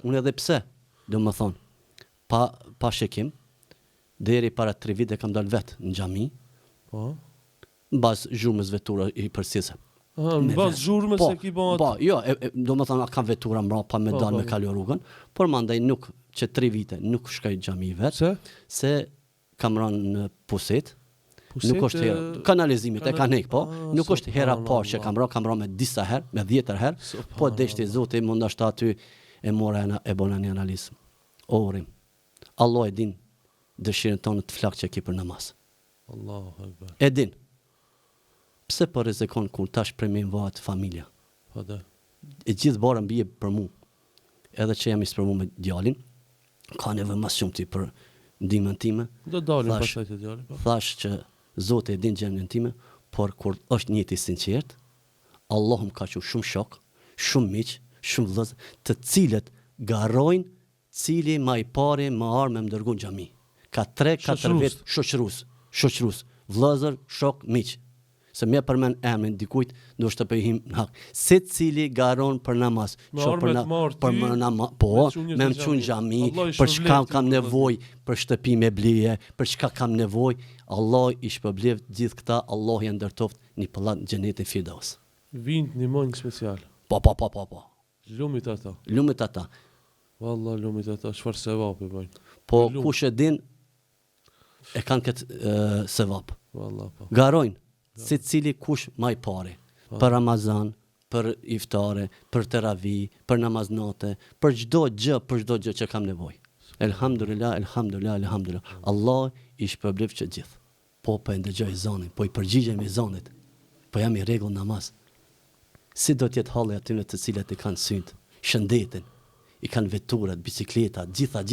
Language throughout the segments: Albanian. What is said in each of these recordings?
unë edhe pse, do më thonë, pa shekim, deri para 3 vite kam dalë vetë në xhami, Po. në bazë zhurmës vetura i përcisë. Në bazë zhurmës se ki bëhat. Po, jo, do më thonë, kam vetura mbrapa me dalë me kalu rrugën, por mandaj nuk, që 3 vite nuk shkoj xhami vetë, se kam rënë në puset, nuk është hera, kanalizimit, e ka nek, po, nuk është hera parë që kam rënë me disa herë, me 10 herë, po deshti Zoti mund ashta aty e mora e bona një analizë. Orim. Allah e din dëshirën tonë të flak që ki për namaz. Allahu Akbar. E din. Pse po rrezikon kur tash prej me varet familja? Po da. E gjithë barën bie për mua. Edhe që jam i sprovu me djalin, ka nevojë më shumë ti për ndihmën time. Do dalim pastaj te djali, po. Thash që Zoti e din gjendjen time, por kur është njëti sinqert, Allahu më ka qenë shumë shok, shumë miq, shumë vëllezër, të cilët garojnë cili më i pari më arë me më dërgu në xhami. Ka 3-4 vjet shoqërus, vëllezër, shok, miq. Se më përmend emrin dikujt, ndoshta po i him në hak. Secili garon për namaz, për namaz, po, me më çun xhami, për çka kam nevojë, për shtëpi me blije, për çka kam nevojë, Allah i shpërblev gjithë këta, Allah ja ndërtoft një pallat në xhenetin Firdaus. Vind një mojnë special. Po. Lumit ata. Lumit ata. Wallah, lumit ata, çfarë sevapi bëjnë. Po kush e din e kanë këtë sevap. Wallah, po. Garojnë se cili kush më i pari. Për Ramazan, për iftare, për teravi, për namaznate, për çdo gjë që kam nevojë. Elhamdulillah. Allah i shpërblev që gjithë. Po e ndëgjoj zonin, po i përgjigjem i zonit. Po jam i rregull namaz. Si do t'jetë halli aty në të cilat e kanë synt, shëndetin, i kanë veturat, bicikletat, gjitha,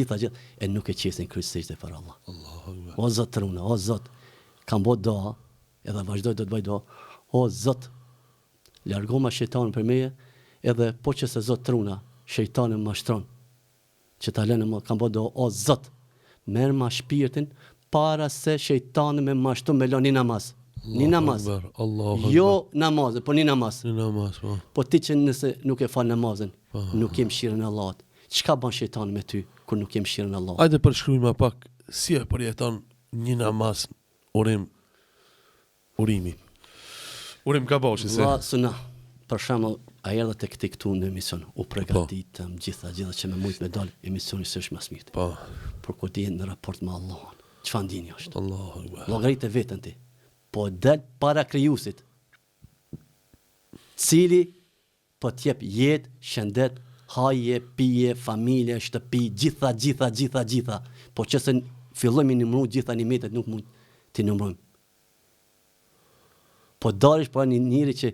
e nuk e qesin kryesisht për Allah. O Zot truna, o Zot, kam bë doa, edhe vazhdoj do të bëj doa, o Zot, largoma shejtanin për meje, edhe po që se Zot truna, shejtani më mashtron, që ta lënë më, kam bë doa, o Zot, merr ma shpirtin, para se shejtani me mashtron me lënë namaz. Një namaz. Jo namaz, po një namaz. Një namaz, po. Po ti që nëse nuk e fal namazin, nuk kem mëshirën e Allahut. Çka bën shejtani me ty kur nuk kem mëshirën e Allahut? Hajde përshkruajmë më pak si e përjeton një namaz urimi. Urim ka boshi se. Valla suna. Për shembull, a erdha tek ti këtu në emision, u përgatitëm gjitha që me mujt me dal emisioni s'është më smit. Po. Por kur ti je në raport me Allahun, çfarë ndjenjë është? Allahu Akbar. Llogaritë veten ti. Po del para krijuesit, cili po t'jep jetë, shëndet, haje, pije, familje, shtëpi, gjitha. Po që se fillojmë numëru gjitha nimetet, nuk mund t'i numërojmë. Po dalish për një njëri që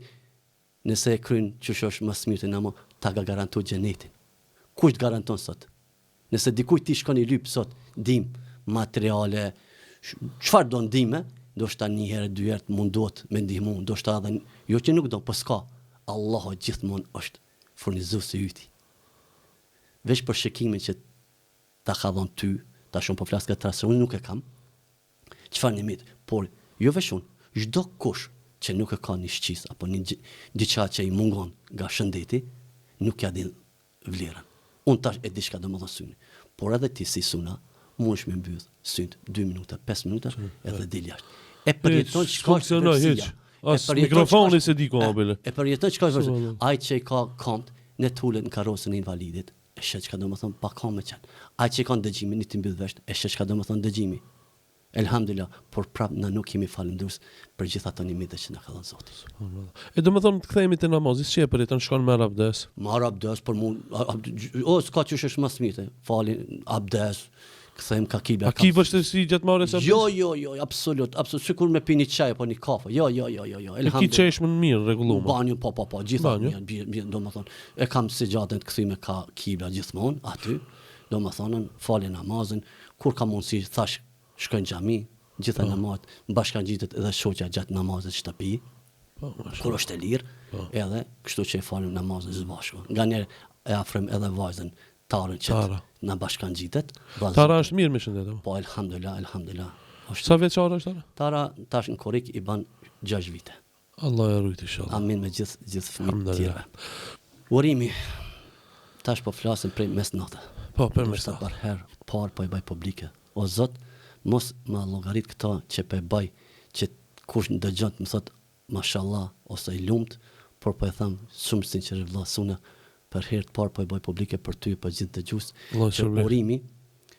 nëse e kryen që është më smirë në ta ka garantu xhenetin. Kush të garanton sot? Nëse dikujt ti shkon i lyp sot, dim, materiale, çfarë do ndihmë, ndoshta një herë, 2 herë mundohet me ndihmu, ndoshta edhe jo që nuk do, po s'ka. Allahu gjithmonë është furnizuesi yti. Veç për shikimin që ta ka dhënë ty, ta shumë po flas këtë rast, unë nuk e kam. Çfarë nimit, por jo veç unë, çdo kush që nuk e ka një shqis apo një diçka që i mungon nga shëndeti, nuk ja din vlerën. Unë tash e di çka do më thonë syni, por edhe ti si suna, mundesh me mbyll syt 2 minuta, 5 minuta, edhe dil jashtë. E përjeton çka funksionoj. As mikrofoni se di ku abele. E përjeton çka është. Ai që ka kont në tulet në karrosën e invalidit, e shet çka do të thonë pa kam me çan. Ai që ka dëgjimin i të mbyll vesh, e shet çka do të thonë dëgjimi. Elhamdulillah, por prap na nuk jemi falëndërues për gjithë ato nimete që na ka dhënë Zoti. E do të thonë të kthehemi te namazi, si e përjeton shkon me abdes. Marr abdes për mua, s'ka çush është më smite. Falin abdes. Kthehem ka kibla. A ki vështirësi gjatë marrjes së abdesit? Jo, absolut, sikur me pini çaj apo një kafe. Jo. Elhamdulillah. Ki çesh më mirë rregulluar. Banjo, po, gjithë mirë, domethënë. E kam si gjatën të kthime ka kibla gjithmonë aty. Domethënë, falin namazin, kur ka mundësi thash shkoj në xhami, gjithë namazet, bashkangjitet edhe shoqja gjatë namazit në shtëpi. Po, kur është e lirë, edhe kështu që e falim namazin së bashku. Nganjëherë e afrojm edhe vajzën Tarën që na bashkangjitet. Tara është mirë me shëndet. Po, elhamdulillah. Sa vjeçare është Tara? Tara tash në Korrik i ban 6 vite. Allah e rujt inshallah. Amin me gjithë fëmijët tjerë. Urimi tash po flasim prej mesnatë. Po, për me Sa sa. për herë parë po e baj publike. O Zot, mos ma llogarit këta që po e baj, që kush ndëgjon më thot mashallah ose i lumt, por po e them shumë sinqerisht vëlla suna, për herë të parë po e baj publike për ty, për gjithë dëgjues, Allah që shpërblet. urimi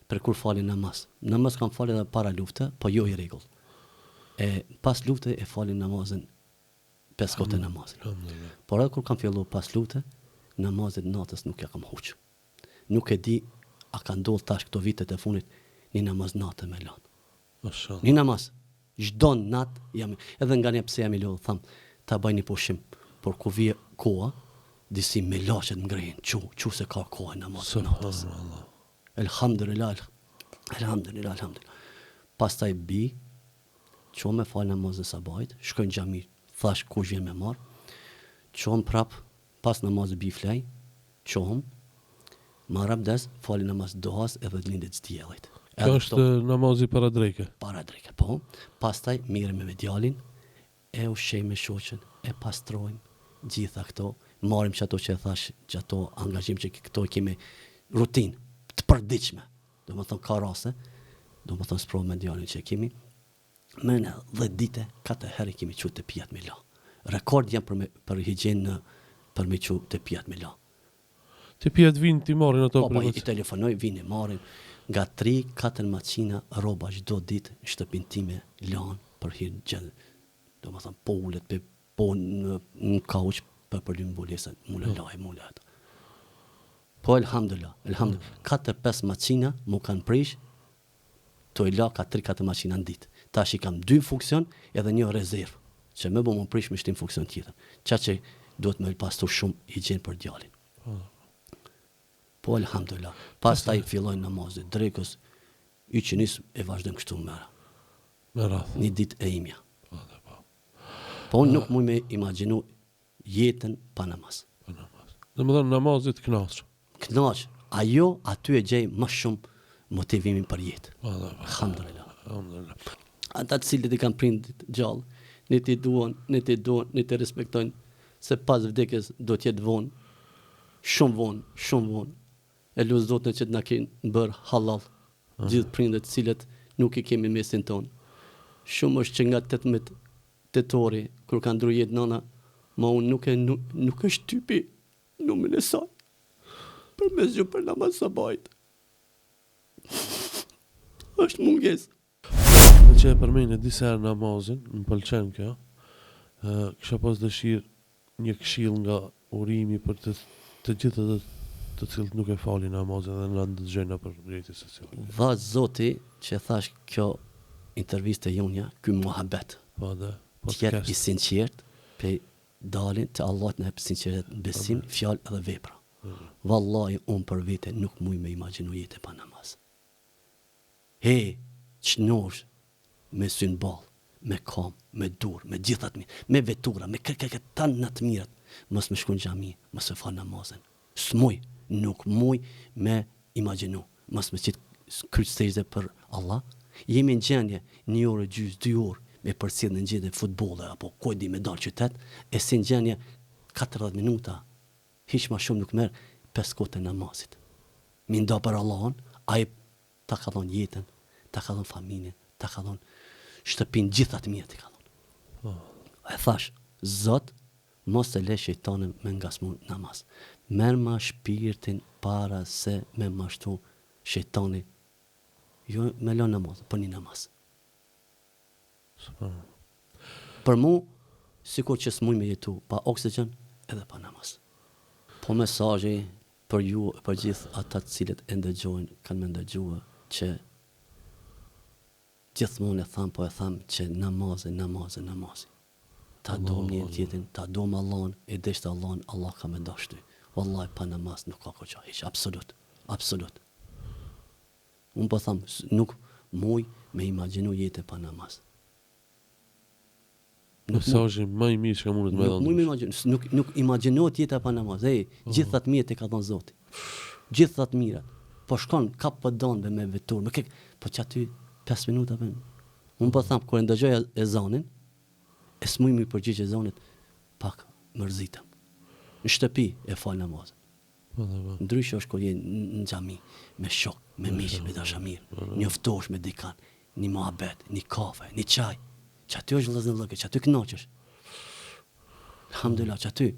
për kur falin namaz. Namaz kam falë edhe para lufte, po jo i rregull. E pas lufte e falin namazin 5 kohë të namazit. Alhamdulillah. Por edhe kur kam fillu pas lufte, namazit natës nuk ja kam huq. Nuk e di, a ka ndodhur tash këto vitet e funit, një namaz natë me lanë. Mashallah. Një namaz. Çdo natë jam, edhe nga një pse jam i lodh, tham, ta bëj një pushim, por ku vije koha, disi me laqet ngrehin, çu se ka kohë namaz natës. Subhanallah. Elhamdulillah, elhamdulillah. Pastaj bi, ço me fal namazin sabahit, shkoj në xhami, thash kush vjen me marr. Çom prap pas namazit bi flej, çom marr abdes, fal namaz duhas edhe lindit diellit. Kjo është namazi para dreke. Para dreke, po. Pastaj mirëm me djalin, e ushqej me shoqën, e pastrojmë gjitha këto, marrim që ato që e thash, që ato angazhim që këto kemi rutinë të përditshme. Do më thonë ka raste, do më thonë sprovë me djalin që kemi, me në 10 dite, 4 herë kemi qu të pijat me la. Rekord jam për higjenë për me qu të pijat me la. Ti pijat vinë ti marrin ato Po, i privat. telefonoj, vinë marrin, nga 3-4 maqina roba çdo ditë në shtëpinë time lanë për hir gjë. Do më thonë po ulet, po në kauç për lym mbulesën, mula ato. Po elhamdulillah, 4-5 maqina mu kanë prish, to i la ka 3-4 maqina në ditë. Tash i kam 2 funksion edhe një rezervë, që më më prish me shtim funksion tjetër. Që duhet me pastu shumë higjen për djalin. Po elhamdulillah. Pastaj fillojnë namazet drekës, i që nis e vazhdojmë kështu mëra. Me radhë. Një ditë e imja. Po unë nuk muj me imagjinu jetën pa namaz. Dhe më thënë namazit knasë. Knaq, ajo aty e gjej më shumë motivimin për jetë. Alhamdulillah. Alhamdulillah. Ata të cilët i kanë prindit gjallë, ne ti duan, ne ti respektojnë, se pas vdekjes do t'jetë vonë, shumë vonë. E lut Zotin që të na kenë bërë halal, gjithë prindet të cilët nuk i kemi mesin tonë. Shumë është që nga 18 tetori, kur kanë ndru jetë nana, ma unë nuk është typi numën e saj, për mes gjë për namaz sabajt. është mungesë. Dhe që e përmeni disa herë namazin, më pëlqen kjo, kisha pas dëshirë një këshill nga urimi për të gjithë të cilët nuk e falin namazin dhe në ndëgjojnë për drejtë se cilë. Dha Zoti që thash kjo interviste jonja, ky muhabet, Po dhe tjetë i podcast. sinqert, pe dalin të Allah të në hepë sinqeret në besim, fjalë edhe vepra. Wallahi, unë për vete nuk muj me imagjinu jetë pa namaz. Qënosh me synë bal, me kam, me dur, me gjithat mirë, me vetura, me tanë në të mirët, mos me shku në xhami, mos me fa namazin. S'muj, nuk muj me imagjinu, mos me qitë kryqëstejze për Allah. Jemi në gjendje 1 orë gjysmë, 2 orë, me përcjell në gjendje futbolle apo kujdi me dalë qytet, e si në gjendje 40 minuta, hiq ma shumë nuk merr 5 kohë të namazit. Mi nda për Allahun, ai ta ka dhënë jetën, ta ka dhënë familjen, ta ka dhënë shtëpinë, gjithat mirë i ka dhënë. E thash, Zot, mos e le shejtanin me ngasmu namaz. Merr ma shpirtin para se me mashtu shejtani. Jo me lë namaz, për një namaz. Për mu, sikur që s'muj me jetu pa oksigjen edhe pa namaz. Po mesazhi për ju, për gjithë ata të cilët e ndëgjojnë, kanë me ndëgjuar që gjithmonë e tham, po e tham që namazi. Ta dom një tjetrin, ta dom Allahun, e desht Allahun, Allah ka me dashty. Wallahi pa namaz nuk ka koqa hiç, absolut. Unë po tham, nuk muj me imagjinu jetë pa namaz. Mesazhi më i mirë që mundet me Nuk muj me imagjinu, nuk imagjinohet jeta pa namaz. Gjithat mirët e ka dhënë Zoti. Gjithat mirët. Po shkon kap po donde me vetur, me po që aty 5 minuta vën. Unë po tham, kur e ndëgjoj ezanin, e s'muj mi përgjigj ezanit, pak mërzitem. Në shtëpi e fal namazin. Po dhe po. Ndryshe është kur je në xhami me shok, me miq, me dashamir, njoftosh me dikan, një muhabet, një kafe, një çaj. Që aty është vëllazën lëke, që aty kënaqesh. Alhamdulillah, që aty.